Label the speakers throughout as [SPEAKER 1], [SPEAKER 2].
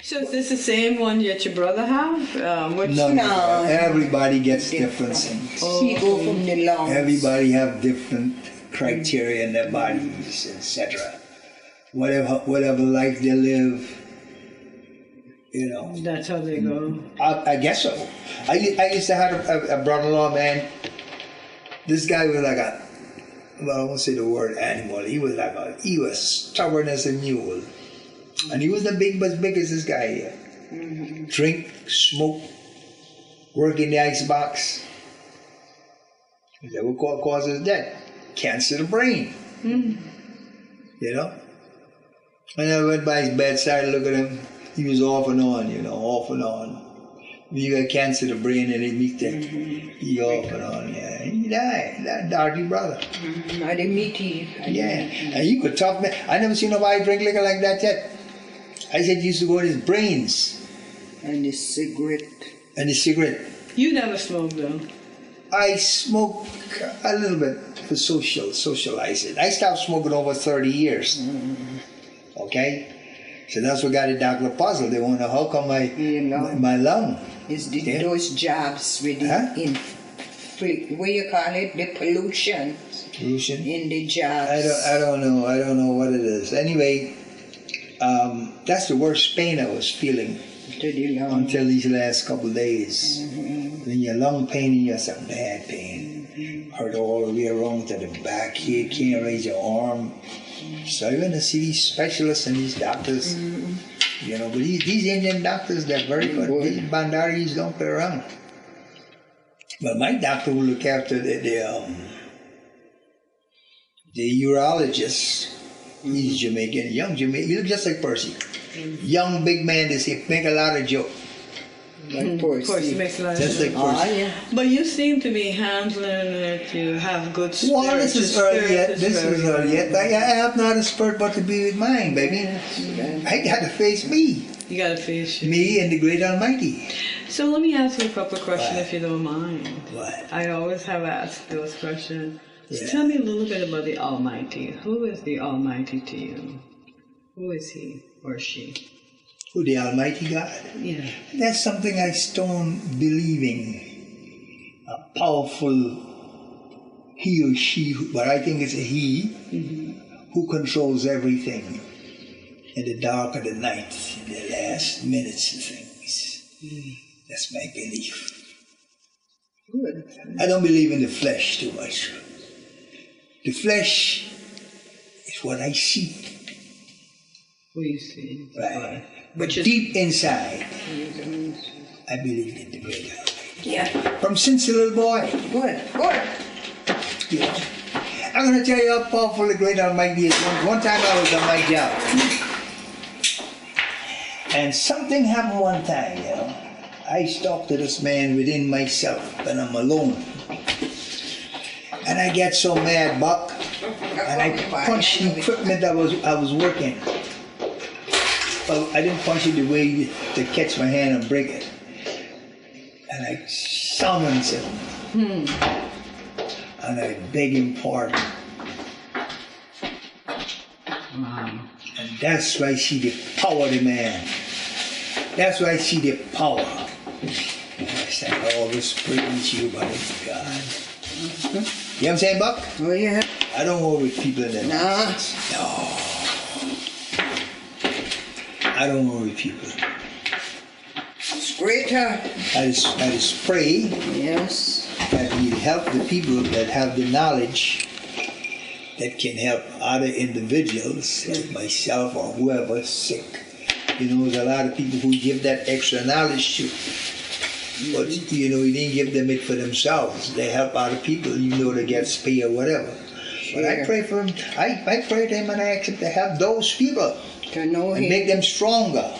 [SPEAKER 1] So is this the same one that your brother have?
[SPEAKER 2] No. Everybody gets different things.
[SPEAKER 3] He go from the lungs.
[SPEAKER 2] Everybody have different criteria in their bodies, etc. Whatever life they live, you know.
[SPEAKER 1] That's how they go.
[SPEAKER 2] I guess so. I used to have a brother-in-law, man. This guy was like well, I won't say the word animal. He was stubborn as a mule. And he was as big as this guy here. Mm-hmm. Drink, smoke, work in the icebox. He said, what causes death? Cancer of the brain. Mm-hmm. You know? And I went by his bedside, look at him. He was off and on, off and on. When you got cancer of the brain and they meet that, he off and on, yeah. And he died, that dirty brother.
[SPEAKER 3] Mm-hmm. I didn't meet him.
[SPEAKER 2] Yeah, and you could talk, man. I never seen nobody drink liquor like that yet. I said he used to go in his brains.
[SPEAKER 3] And the cigarette.
[SPEAKER 1] You never smoked though?
[SPEAKER 2] I smoke a little bit for socializing. I stopped smoking over 30 years. Okay? So that's what got the doctor puzzled. They want to know how come my lung.
[SPEAKER 3] It's those jobs with the what you call it? The pollution.
[SPEAKER 2] Pollution?
[SPEAKER 3] In the jobs.
[SPEAKER 2] I don't know. I don't know what it is. Anyway, that's the worst pain I was feeling until these last couple of days. Mm-hmm. When your lung pain and you're some bad pain. Mm-hmm. Hurt all the way around to the back here, can't raise your arm. So you're going to see these specialists and these doctors. Mm-hmm. But these Indian doctors, they're very good. These Bandaris don't play around. But my doctor will look after the urologist. He's Jamaican, young Jamaican. He looks just like Percy. Young big man, they say, make a lot of joke.
[SPEAKER 3] Like Percy.
[SPEAKER 1] Percy makes a lot of
[SPEAKER 2] just like Percy.
[SPEAKER 1] Yeah. But you seem to be handling it, you have good spirit.
[SPEAKER 2] Well, this is early yet. I have not a spirit but to be with mine, baby. Yes. I got to face me.
[SPEAKER 1] You got to face you.
[SPEAKER 2] Me and the great Almighty.
[SPEAKER 1] So let me ask you a couple of questions if you don't mind.
[SPEAKER 2] What?
[SPEAKER 1] I always have asked those questions.
[SPEAKER 2] Yeah.
[SPEAKER 1] So tell me a little bit about the Almighty. Who is the Almighty to you? Who is he or she?
[SPEAKER 2] Who, the Almighty God?
[SPEAKER 1] Yeah.
[SPEAKER 2] That's something I don't believe in. A powerful he or she, but I think it's a he who controls everything in the dark of the night, in the last minutes of things. That's my belief.
[SPEAKER 3] Good.
[SPEAKER 2] I don't believe in the flesh too much. The flesh is what I see.
[SPEAKER 1] Who you see.
[SPEAKER 2] Right. But deep inside, I believe in the great Almighty.
[SPEAKER 3] Yeah.
[SPEAKER 2] From since a little boy.
[SPEAKER 3] Good.
[SPEAKER 2] Yeah. I'm going to tell you how powerful the great Almighty is. One time I was on my job. And something happened one time, I talked to this man within myself, and I'm alone. And I get so mad, Buck, and I punched the equipment that I was working. Well, I didn't punch it the way to catch my hand and break it. And I summoned him. And I begged him pardon. And that's why I see the power of the man. That's why I see the power. And I stand always praise you, buddy, God. You know what I'm saying, Buck?
[SPEAKER 3] Oh, yeah.
[SPEAKER 2] I don't worry with people in that
[SPEAKER 3] Nah.
[SPEAKER 2] nonsense. No. I don't worry with people.
[SPEAKER 3] It's greater.
[SPEAKER 2] I just pray
[SPEAKER 3] Yes.
[SPEAKER 2] that He help the people that have the knowledge that can help other individuals like myself or whoever sick. You know, there's a lot of people who give that extra knowledge to, but you know, He didn't give them it for themselves. They help other people, you know, to get pay or whatever. But I pray for them. I pray to Him and I ask Him to help those people
[SPEAKER 3] To know
[SPEAKER 2] and
[SPEAKER 3] Him.
[SPEAKER 2] make them stronger.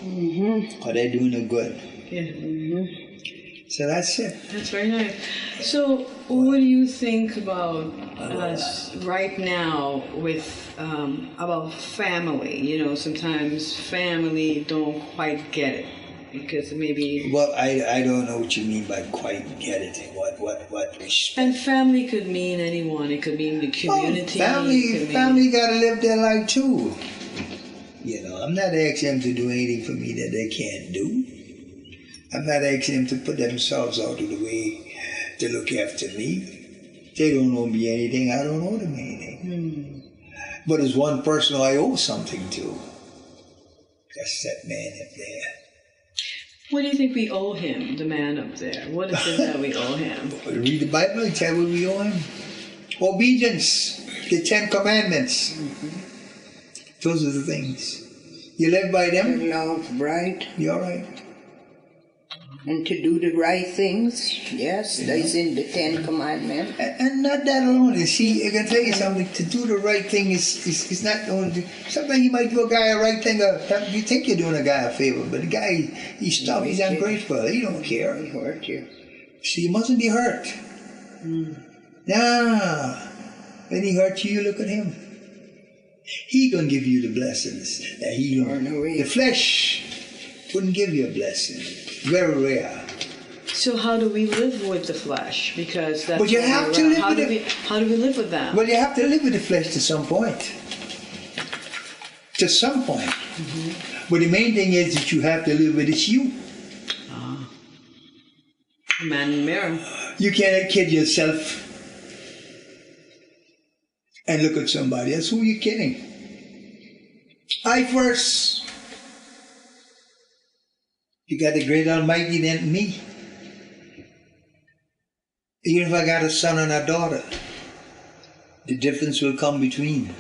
[SPEAKER 3] Mm-hmm.
[SPEAKER 2] Or they're doing it good.
[SPEAKER 1] Yeah.
[SPEAKER 3] Mm-hmm.
[SPEAKER 2] So that's it.
[SPEAKER 1] That's very nice. So, what do you think about us right now with about family? You know, sometimes family don't quite get it because maybe.
[SPEAKER 2] Well, I don't know what you mean by quite get it. What respect.
[SPEAKER 1] And family could mean anyone. It could mean the community.
[SPEAKER 2] Family got to live their life too. You know, I'm not asking them to do anything for me that they can't do. I'm not asking them to put themselves out of the way to look after me. They don't owe me anything. I don't owe them anything. But there's one person I owe something to. That's that man up there.
[SPEAKER 1] What do you think we owe him, the man up there? What is it that we owe him?
[SPEAKER 2] Read the Bible and tell what we owe him. Obedience, the 10 Commandments. Those are the things. You live by them,
[SPEAKER 3] To love right.
[SPEAKER 2] you're all right.
[SPEAKER 3] And to do the right things. Yes, that's in the 10 Commandments.
[SPEAKER 2] And not that alone. You see, I can tell you something. To do the right thing is not only. Sometimes you might do a guy a right thing. You think you're doing a guy a favor, but the guy, he's tough. He's ungrateful. He don't care.
[SPEAKER 3] He hurt you.
[SPEAKER 2] See, you mustn't be hurt. Nah. When he hurt you, you look at him. He gonna give you the blessings that he don't. The flesh wouldn't give you a blessing. Very rare.
[SPEAKER 1] So how do we live with the flesh? Because that's.
[SPEAKER 2] But you have to live with it.
[SPEAKER 1] How do we live with that?
[SPEAKER 2] Well, you have to live with the flesh to some point. To some point. But the main thing is that you have to live with it's you.
[SPEAKER 1] Man in the mirror.
[SPEAKER 2] You cannot kid yourself and look at somebody else. Who are you kidding? I first. You got the great Almighty than me. Even if I got a son and a daughter, the difference will come between.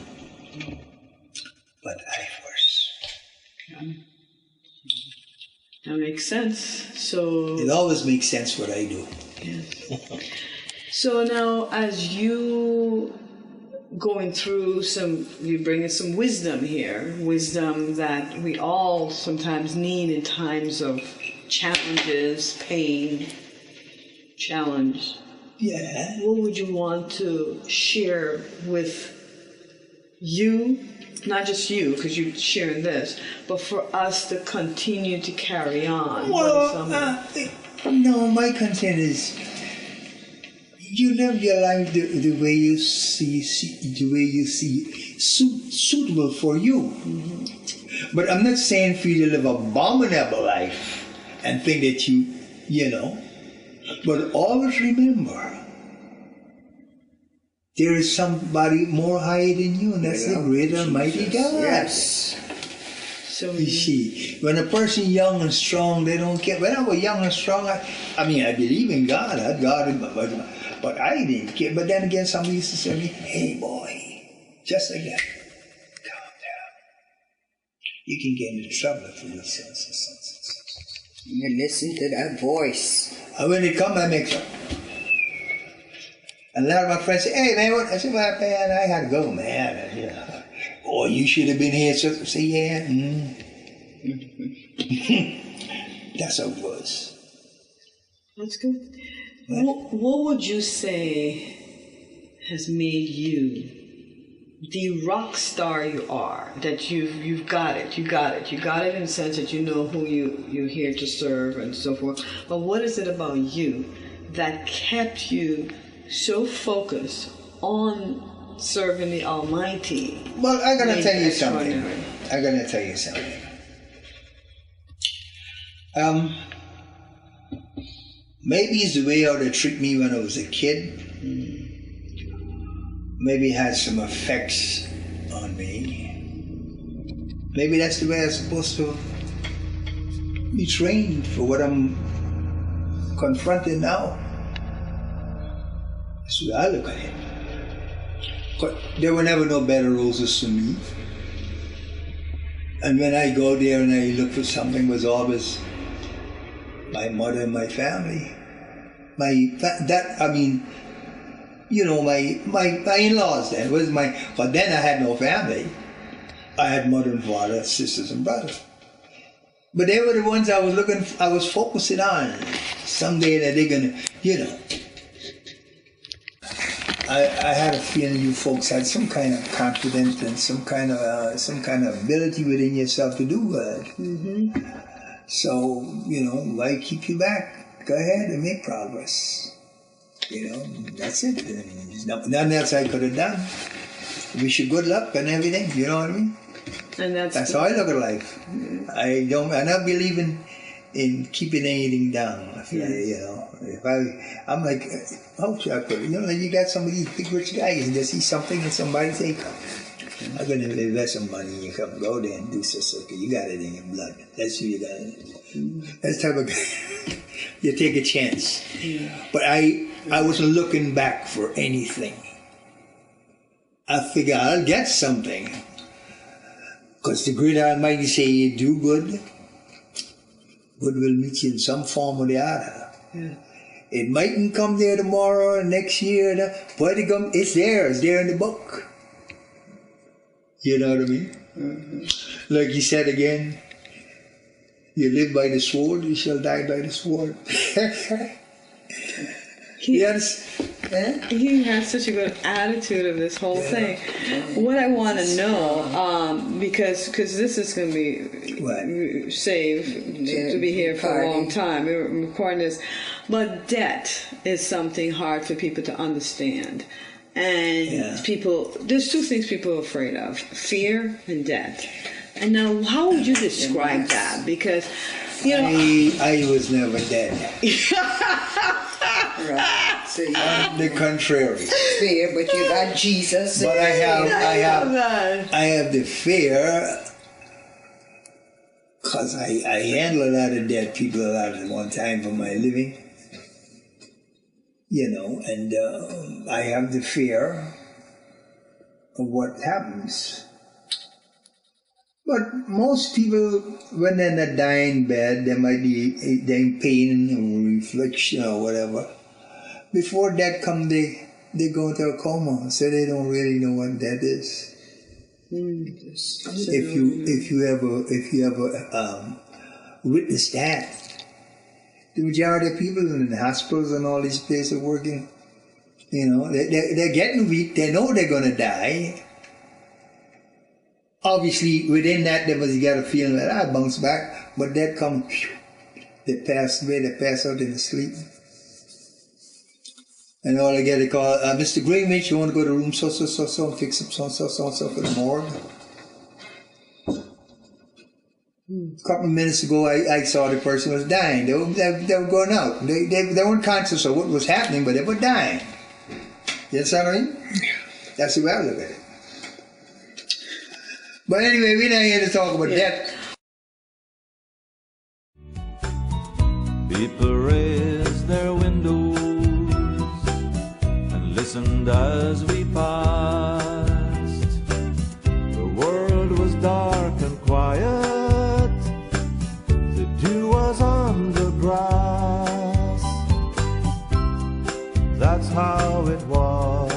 [SPEAKER 2] But I first.
[SPEAKER 1] That makes sense. So.
[SPEAKER 2] It always makes sense what I do.
[SPEAKER 1] Yes. So now, as you going through you bringing some wisdom here, wisdom that we all sometimes need in times of challenges, pain, challenge.
[SPEAKER 2] Yeah.
[SPEAKER 1] What would you want to share with you, not just you, because you're sharing this, but for us to continue to carry on?
[SPEAKER 2] Well, no, my content is you live your life the way you see suitable for you. But I'm not saying for you to live an abominable life and think that you know. But always remember, there is somebody more higher than you, and that's the great Almighty God.
[SPEAKER 3] Yes.
[SPEAKER 1] So
[SPEAKER 2] you see, when a person young and strong, they don't care. When I was young and strong, I mean, I believe in God. I had God in my body. But I didn't care. But then again, somebody used to say to me, hey boy, just like that, calm down. You can get into trouble if you listen to something.
[SPEAKER 3] You listen to that voice.
[SPEAKER 2] And when they come, I make some. And a lot of my friends say, hey man, what? I said, well, man, I had to go, man. And, you know, oh, you should have been here. So say, yeah. That's how it was.
[SPEAKER 1] That's good. What would you say has made you the rock star you are? That you've got it, you got it in the sense that you know who you're here to serve and so forth. But what is it about you that kept you so focused on serving the Almighty?
[SPEAKER 2] Well, I'm gonna tell you something. Maybe it's the way how they treat me when I was a kid. maybe had some effects on me. Maybe that's the way I'm supposed to be trained for what I'm confronting now. That's the way I look at it. But there were never no bed of roses for me. And when I go there and I look for something, it was always my mother and my family. My in-laws then was but then I had no family. I had mother and father, sisters and brothers. But they were the ones I was focusing on. Someday that they're gonna, I had a feeling you folks had some kind of confidence and some kind of ability within yourself to do good. Mm-hmm. So, why keep you back? Go ahead and make progress. That's it. There's nothing else I could have done. Wish you good luck and everything, you know what I mean?
[SPEAKER 1] And that's
[SPEAKER 2] how I look at life. Mm-hmm. I not believing in keeping anything down. I'm like, how should I put it? You got some of these big rich guys and they see something and somebody say, I'm going to invest some money and you come go there and do so. You got it in your blood. That's who you got it. That's the type of guy. You take a chance. Yeah. But I wasn't looking back for anything. I figure I'll get something. Because the great Almighty say you do good, good will meet you in some form or the other. Yeah. It mightn't come there tomorrow or next year, but it's there in the book. You know what I mean? Mm-hmm. Like you said again, you live by the sword, you shall die by the sword. Yes.
[SPEAKER 1] You have such a good attitude of this whole thing. What I want to know, because this is going to be saved to be here for a long time. We're recording this, but debt is something hard for people to understand. And there's two things people are afraid of: fear and debt. And now, how would you describe that? Because
[SPEAKER 2] I was never dead.
[SPEAKER 3] Right. So
[SPEAKER 2] on the contrary.
[SPEAKER 3] Fear, but you got Jesus.
[SPEAKER 2] But I have the fear because I handle a lot of dead people a lot at one time for my living. And I have the fear of what happens. But most people, when they're in a dying bed, they might be in pain or reflection or whatever. Before death comes, they go into a coma, so they don't really know what death is. If you ever witness that, the majority of people in the hospitals and all these places working, they're getting weak. They know they're going to die. Obviously, within that, you got a feeling that I bounce back, but that comes, they pass away, they pass out in the sleep. And all I get a call, Mr. Greenidge, you want to go to room so, and fix up so for the morgue? A couple of minutes ago, I saw the person was dying. They were going out. They weren't conscious of what was happening, but they were dying. You understand what I mean? That's the way I look at it. But anyway, we're not here to talk about death.
[SPEAKER 4] People raised their windows and listened as we passed. The world was dark and quiet. The dew was on the grass. That's how it was.